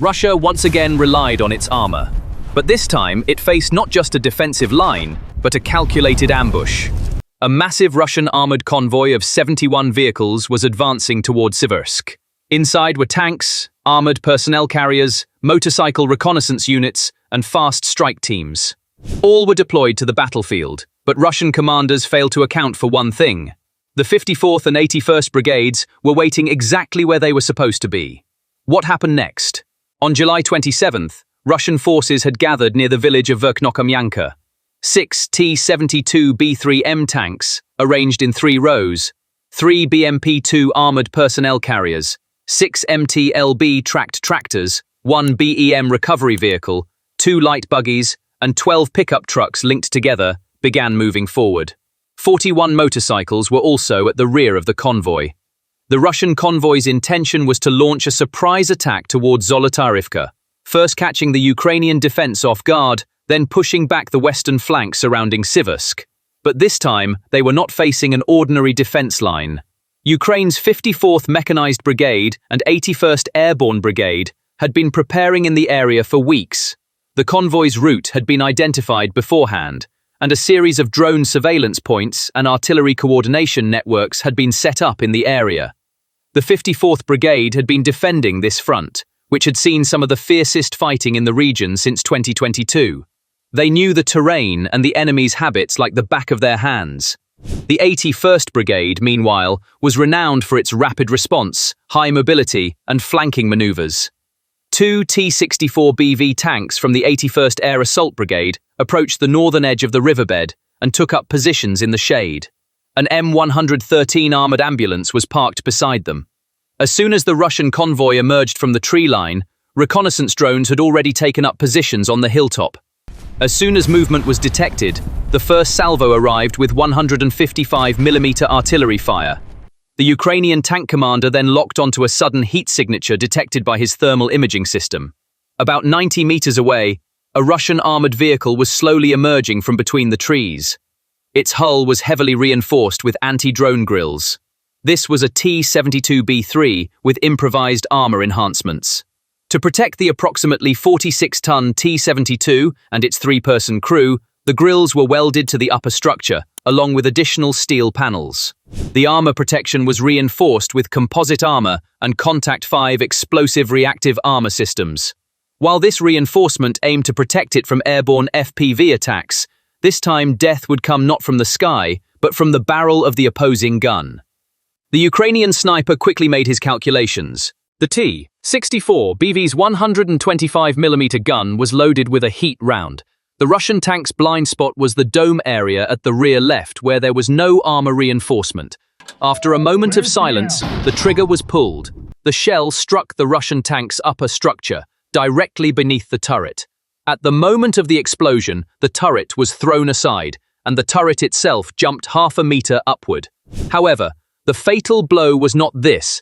Russia once again relied on its armor. But this time, it faced not just a defensive line, but a calculated ambush. A massive Russian armored convoy of 71 vehicles was advancing toward Siversk. Inside were tanks, armored personnel carriers, motorcycle reconnaissance units, and fast strike teams. All were deployed to the battlefield, but Russian commanders failed to account for one thing. The 54th and 81st Brigades were waiting exactly where they were supposed to be. What happened next? On July 27th, Russian forces had gathered near the village of Verkhnokhamyanka. 6 T-72B3M tanks, arranged in 3 rows, 3 BMP-2 armored personnel carriers, 6 MT-LB tracked tractors, 1 BEM recovery vehicle, 2 light buggies, and 12 pickup trucks linked together, began moving forward. 41 motorcycles were also at the rear of the convoy. The Russian convoy's intention was to launch a surprise attack towards Zolotarivka, first catching the Ukrainian defense off guard, then pushing back the western flank surrounding Siversk. But this time, they were not facing an ordinary defense line. Ukraine's 54th Mechanized Brigade and 81st Airborne Brigade had been preparing in the area for weeks. The convoy's route had been identified beforehand, and a series of drone surveillance points and artillery coordination networks had been set up in the area. The 54th Brigade had been defending this front, which had seen some of the fiercest fighting in the region since 2022. They knew the terrain and the enemy's habits like the back of their hands. The 81st Brigade, meanwhile, was renowned for its rapid response, high mobility, and flanking maneuvers. 2 T-64BV tanks from the 81st Air Assault Brigade approached the northern edge of the riverbed and took up positions in the shade. An M113 armored ambulance was parked beside them. As soon as the Russian convoy emerged from the tree line, reconnaissance drones had already taken up positions on the hilltop. As soon as movement was detected, the first salvo arrived with 155mm artillery fire. The Ukrainian tank commander then locked onto a sudden heat signature detected by his thermal imaging system. About 90 meters away, a Russian armored vehicle was slowly emerging from between the trees. Its hull was heavily reinforced with anti-drone grills. This was a T-72B3 with improvised armor enhancements. To protect the approximately 46-ton T-72 and its 3-person crew, the grills were welded to the upper structure, along with additional steel panels. The armor protection was reinforced with composite armor and Contact 5 explosive reactive armor systems. While this reinforcement aimed to protect it from airborne FPV attacks, this time death would come not from the sky, but from the barrel of the opposing gun. The Ukrainian sniper quickly made his calculations. The T-64BV's 125mm gun was loaded with a heat round. The Russian tank's blind spot was the dome area at the rear left, where there was no armor reinforcement. After a moment of silence, the trigger was pulled. The shell struck the Russian tank's upper structure, directly beneath the turret. At the moment of the explosion, the turret was thrown aside, and the turret itself jumped half a meter upward. However, the fatal blow was not this.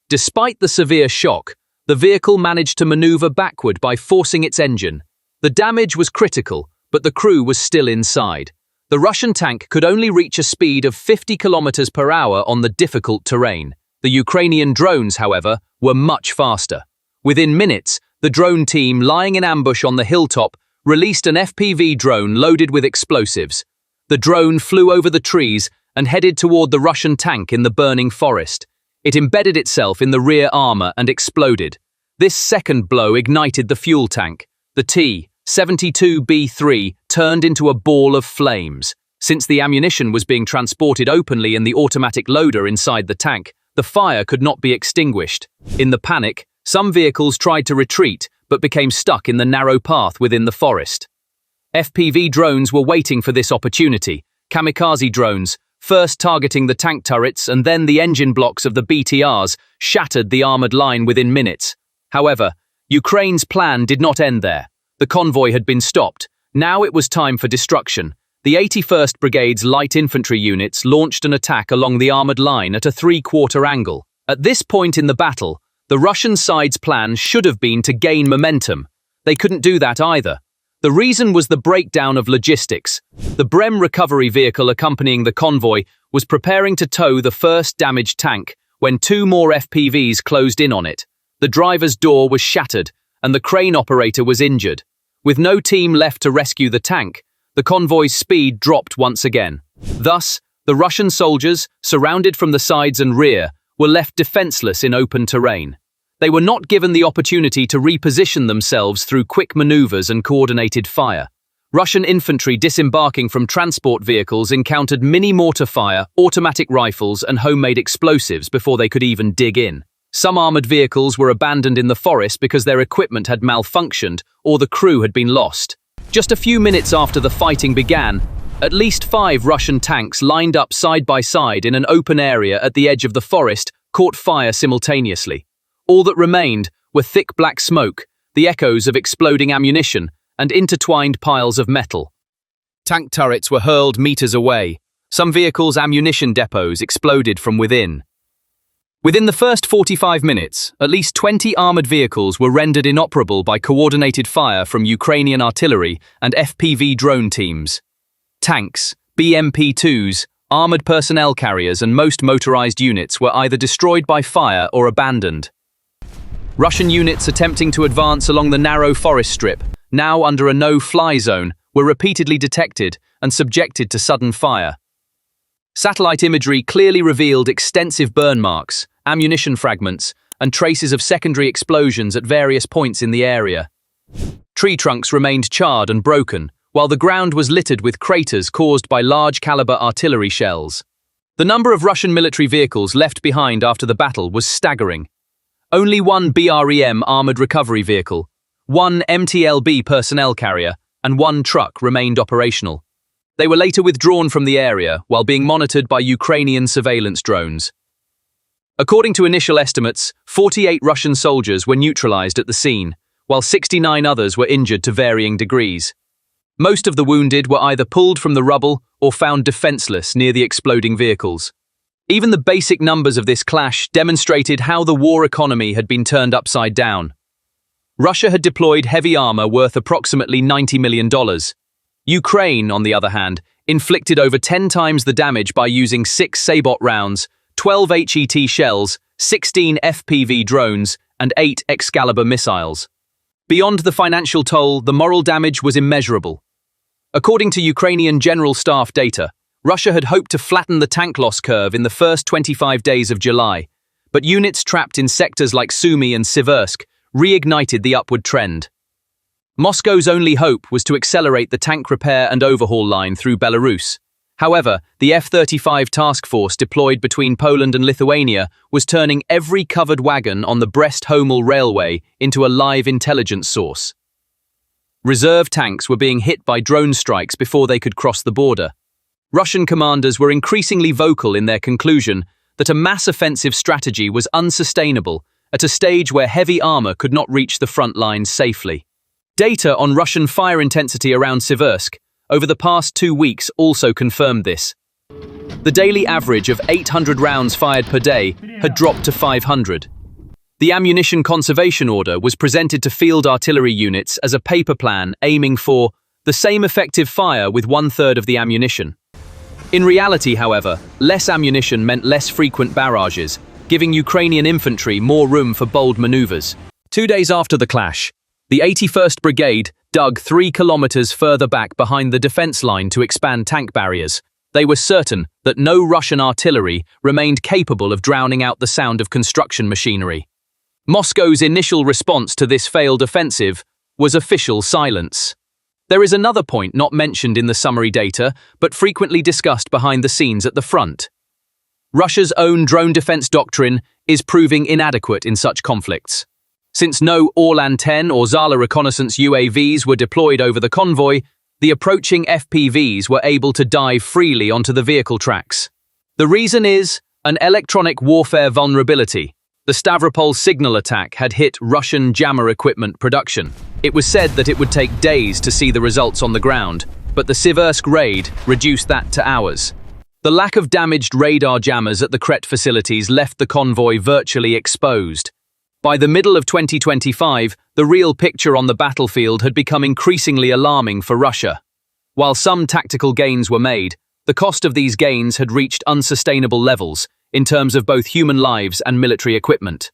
Despite the severe shock, the vehicle managed to maneuver backward by forcing its engine. The damage was critical, but the crew was still inside. The Russian tank could only reach a speed of 50 kilometers per hour on the difficult terrain. The Ukrainian drones, however, were much faster. Within minutes, the drone team, lying in ambush on the hilltop, released an FPV drone loaded with explosives. The drone flew over the trees and headed toward the Russian tank in the burning forest. It embedded itself in the rear armor and exploded. This second blow ignited the fuel tank. The T-72B3 turned into a ball of flames. Since the ammunition was being transported openly in the automatic loader inside the tank, the fire could not be extinguished. In the panic, some vehicles tried to retreat but became stuck in the narrow path within the forest. FPV drones were waiting for this opportunity. Kamikaze drones, first targeting the tank turrets and then the engine blocks of the BTRs, shattered the armored line within minutes. However, Ukraine's plan did not end there. The convoy had been stopped. Now it was time for destruction. The 81st Brigade's light infantry units launched an attack along the armored line at a 3-quarter angle. At this point in the battle, the Russian side's plan should have been to gain momentum. They couldn't do that either. The reason was the breakdown of logistics. The BREM recovery vehicle accompanying the convoy was preparing to tow the first damaged tank when 2 more FPVs closed in on it. The driver's door was shattered, and the crane operator was injured. With no team left to rescue the tank, the convoy's speed dropped once again. Thus, the Russian soldiers, surrounded from the sides and rear, were left defenseless in open terrain. They were not given the opportunity to reposition themselves through quick maneuvers and coordinated fire. Russian infantry disembarking from transport vehicles encountered mini-mortar fire, automatic rifles, and homemade explosives before they could even dig in. Some armoured vehicles were abandoned in the forest because their equipment had malfunctioned or the crew had been lost. Just a few minutes after the fighting began, at least 5 Russian tanks lined up side by side in an open area at the edge of the forest caught fire simultaneously. All that remained were thick black smoke, the echoes of exploding ammunition, and intertwined piles of metal. Tank turrets were hurled meters away. Some vehicles' ammunition depots exploded from within. Within the first 45 minutes, at least 20 armoured vehicles were rendered inoperable by coordinated fire from Ukrainian artillery and FPV drone teams. Tanks, BMP-2s, armoured personnel carriers and most motorised units were either destroyed by fire or abandoned. Russian units attempting to advance along the narrow forest strip, now under a no-fly zone, were repeatedly detected and subjected to sudden fire. Satellite imagery clearly revealed extensive burn marks, ammunition fragments, and traces of secondary explosions at various points in the area. Tree trunks remained charred and broken, while the ground was littered with craters caused by large-caliber artillery shells. The number of Russian military vehicles left behind after the battle was staggering. Only one BREM armoured recovery vehicle, one MTLB personnel carrier, and one truck remained operational. They were later withdrawn from the area while being monitored by Ukrainian surveillance drones. According to initial estimates, 48 Russian soldiers were neutralized at the scene, while 69 others were injured to varying degrees. Most of the wounded were either pulled from the rubble or found defenseless near the exploding vehicles. Even the basic numbers of this clash demonstrated how the war economy had been turned upside down. Russia had deployed heavy armor worth approximately $90 million. Ukraine, on the other hand, inflicted over 10 times the damage by using 6 Sabot rounds, 12 HET shells, 16 FPV drones, and 8 Excalibur missiles. Beyond the financial toll, the moral damage was immeasurable. According to Ukrainian General Staff data, Russia had hoped to flatten the tank loss curve in the first 25 days of July, but units trapped in sectors like Sumy and Siversk reignited the upward trend. Moscow's only hope was to accelerate the tank repair and overhaul line through Belarus. However, the F-35 task force deployed between Poland and Lithuania was turning every covered wagon on the Brest-Homel railway into a live intelligence source. Reserve tanks were being hit by drone strikes before they could cross the border. Russian commanders were increasingly vocal in their conclusion that a mass offensive strategy was unsustainable at a stage where heavy armor could not reach the front lines safely. Data on Russian fire intensity around Siversk over the past 2 weeks also confirmed this. The daily average of 800 rounds fired per day had dropped to 500. The ammunition conservation order was presented to field artillery units as a paper plan aiming for the same effective fire with 1/3 of the ammunition. In reality, however, less ammunition meant less frequent barrages, giving Ukrainian infantry more room for bold maneuvers. 2 days after the clash, the 81st Brigade dug 3 kilometers further back behind the defense line to expand tank barriers. They were certain that no Russian artillery remained capable of drowning out the sound of construction machinery. Moscow's initial response to this failed offensive was official silence. There is another point not mentioned in the summary data, but frequently discussed behind the scenes at the front. Russia's own drone defense doctrine is proving inadequate in such conflicts. Since no Orlan-10 or Zala reconnaissance UAVs were deployed over the convoy, the approaching FPVs were able to dive freely onto the vehicle tracks. The reason is an electronic warfare vulnerability. The Stavropol signal attack had hit Russian jammer equipment production. It was said that it would take days to see the results on the ground, but the Siversk raid reduced that to hours. The lack of damaged radar jammers at the Kret facilities left the convoy virtually exposed. By the middle of 2025, the real picture on the battlefield had become increasingly alarming for Russia. While some tactical gains were made, the cost of these gains had reached unsustainable levels in terms of both human lives and military equipment.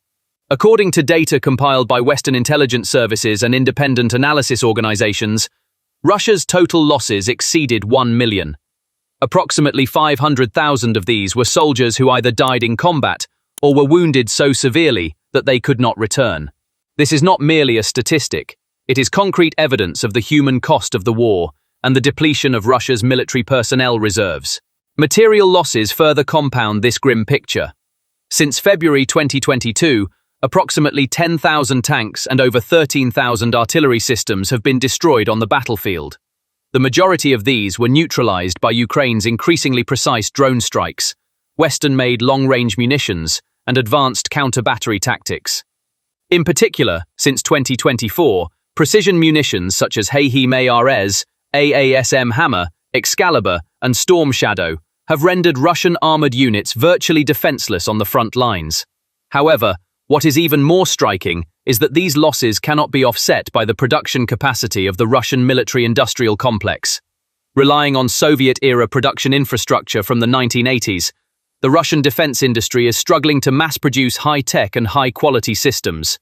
According to data compiled by Western intelligence services and independent analysis organizations, Russia's total losses exceeded 1 million. Approximately 500,000 of these were soldiers who either died in combat or were wounded so severely that they could not return. This is not merely a statistic. It is concrete evidence of the human cost of the war and the depletion of Russia's military personnel reserves. Material losses further compound this grim picture. Since February 2022, approximately 10,000 tanks and over 13,000 artillery systems have been destroyed on the battlefield. The majority of these were neutralized by Ukraine's increasingly precise drone strikes, Western-made long-range munitions, and advanced counter-battery tactics. In particular, since 2024, precision munitions such as HIMARS, AASM Hammer, Excalibur, and Storm Shadow have rendered Russian armored units virtually defenseless on the front lines. However, what is even more striking is that these losses cannot be offset by the production capacity of the Russian military-industrial complex. Relying on Soviet-era production infrastructure from the 1980s, the Russian defense industry is struggling to mass-produce high-tech and high-quality systems.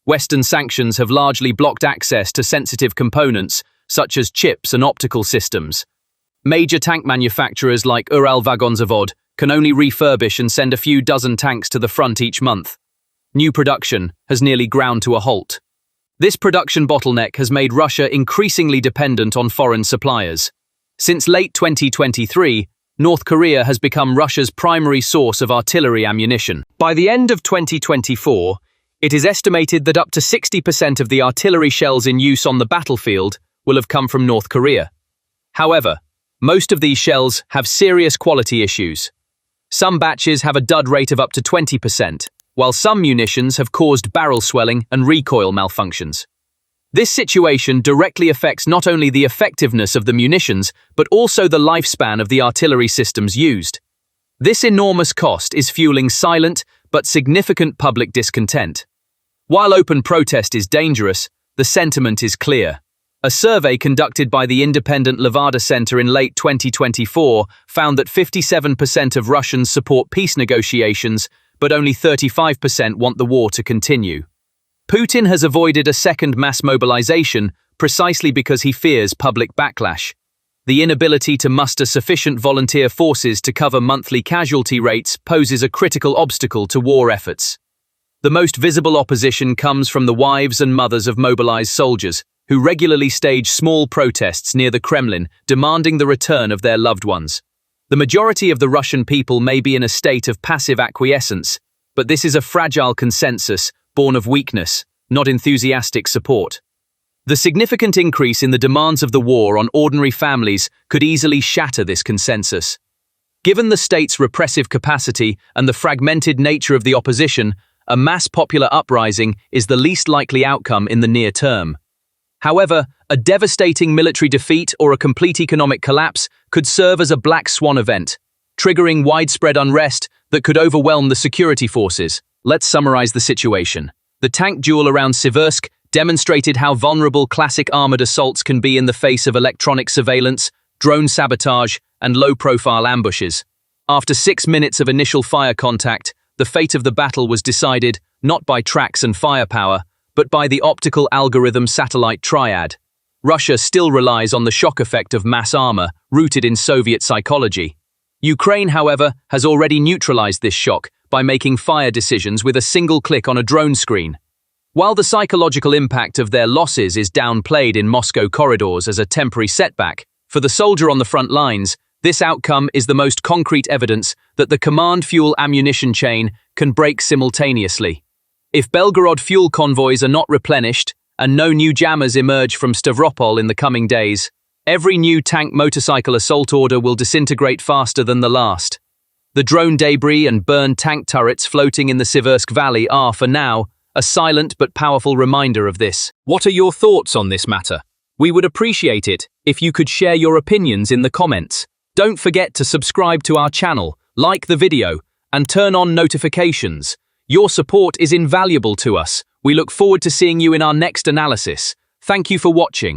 Western sanctions have largely blocked access to sensitive components, such as chips and optical systems. Major tank manufacturers like Uralvagonzavod can only refurbish and send a few dozen tanks to the front each month. New production has nearly ground to a halt. This production bottleneck has made Russia increasingly dependent on foreign suppliers. Since late 2023, North Korea has become Russia's primary source of artillery ammunition. By the end of 2024, it is estimated that up to 60% of the artillery shells in use on the battlefield will have come from North Korea. However, most of these shells have serious quality issues. Some batches have a dud rate of up to 20%, while some munitions have caused barrel swelling and recoil malfunctions. This situation directly affects not only the effectiveness of the munitions, but also the lifespan of the artillery systems used. This enormous cost is fueling silent but significant public discontent. While open protest is dangerous, the sentiment is clear. A survey conducted by the independent Levada Center in late 2024 found that 57% of Russians support peace negotiations, but only 35% want the war to continue. Putin has avoided a second mass mobilization precisely because he fears public backlash. The inability to muster sufficient volunteer forces to cover monthly casualty rates poses a critical obstacle to war efforts. The most visible opposition comes from the wives and mothers of mobilized soldiers, who regularly stage small protests near the Kremlin demanding the return of their loved ones. The majority of the Russian people may be in a state of passive acquiescence, but this is a fragile consensus born of weakness, not enthusiastic support. The significant increase in the demands of the war on ordinary families could easily shatter this consensus. Given the state's repressive capacity and the fragmented nature of the opposition, a mass popular uprising is the least likely outcome in the near term. However, a devastating military defeat or a complete economic collapse could serve as a black swan event, triggering widespread unrest that could overwhelm the security forces. Let's summarize the situation. The tank duel around Siversk demonstrated how vulnerable classic armored assaults can be in the face of electronic surveillance, drone sabotage, and low-profile ambushes. After 6 minutes of initial fire contact, the fate of the battle was decided not by tracks and firepower, but by the optical algorithm satellite triad. Russia still relies on the shock effect of mass armor, rooted in Soviet psychology. Ukraine, however, has already neutralized this shock by making fire decisions with a single click on a drone screen. While the psychological impact of their losses is downplayed in Moscow corridors as a temporary setback, for the soldier on the front lines, this outcome is the most concrete evidence that the command fuel ammunition chain can break simultaneously. If Belgorod fuel convoys are not replenished and no new jammers emerge from Stavropol in the coming days, every new tank motorcycle assault order will disintegrate faster than the last. The drone debris and burned tank turrets floating in the Siversk Valley are, for now, a silent but powerful reminder of this. What are your thoughts on this matter? We would appreciate it if you could share your opinions in the comments. Don't forget to subscribe to our channel, like the video, and turn on notifications. Your support is invaluable to us. We look forward to seeing you in our next analysis. Thank you for watching.